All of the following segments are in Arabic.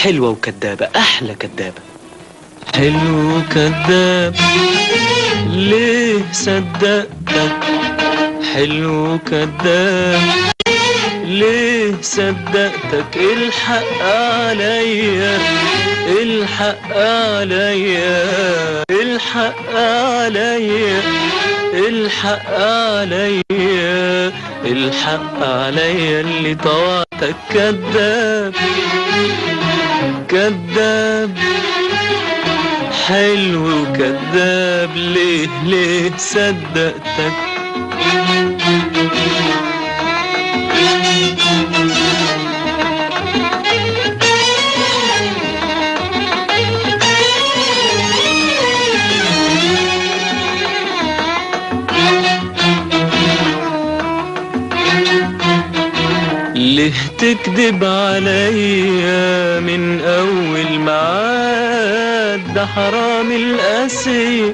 حلوة وكدابة، أحلى كدابة. حلو كداب ليه صدقتك، حلو كداب ليه صدقتك، الحق عليا الحق عليا الحق عليا الحق عليا الحق عليا اللي طوعتك كداب كداب حلو كداب ليه صدقتك. ليه تكذب عليا من اول معاد، ده حرام القاسي.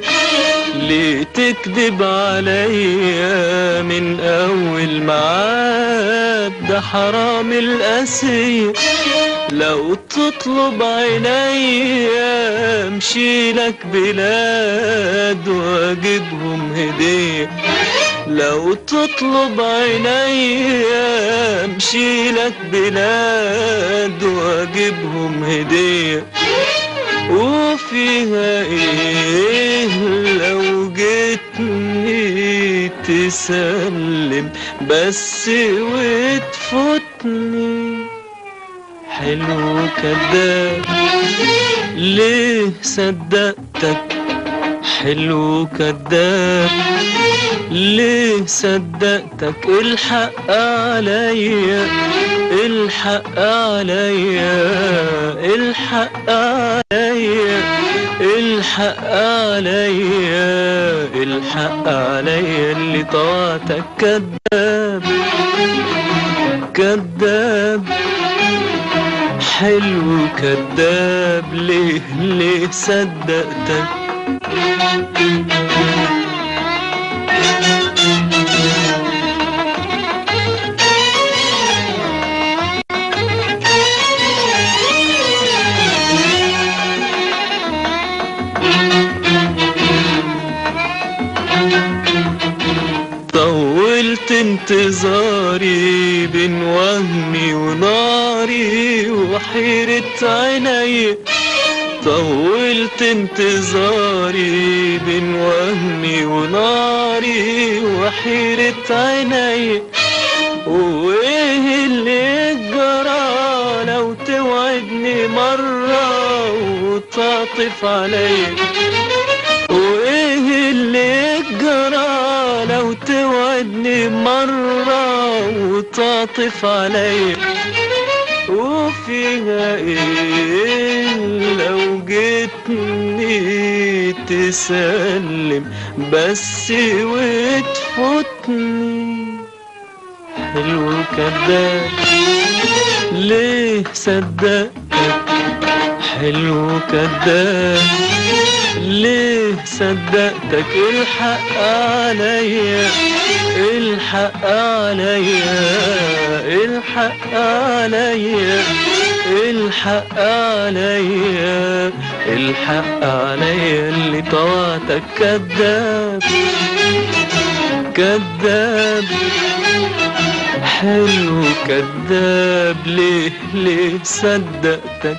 ليه تكذب عليا من اول معاد، ده حرام القاسي. لو تطلب عينيا امشيلك بلاد واجيبهم هدية، لو تطلب عينيا امشيلك بلاد واجيبهم هدية. وفيها ايه لو جيتني تسلم بس وتفوتني. حلو كداب ليه صدقتك، حلو كداب ليه صدقتك، الحق عليا الحق عليا الحق عليا الحق عليا الحق عليا اللي طوعتك كداب كداب حلو كداب ليه صدقتك. طولت انتظاري بين وهمي وناري وحيرة عيني، طولت انتظاري بين وهمي وناري وحيرة عيني. وايه اللي جرى لو توعدني مرة وتعطف علي، وايه اللي جرى لو توعدني مرة وتعطف علي. وفيها ايه لو جيتني تسلم بس وتفوتني. حلو كداب ليه صدقتك، حلو كداب ليه صدقتك، الحق عليا الحق عليا الحق عليا الحق عليا الحق عليا اللي طوعتك كداب كداب حلو كداب ليه صدقتك.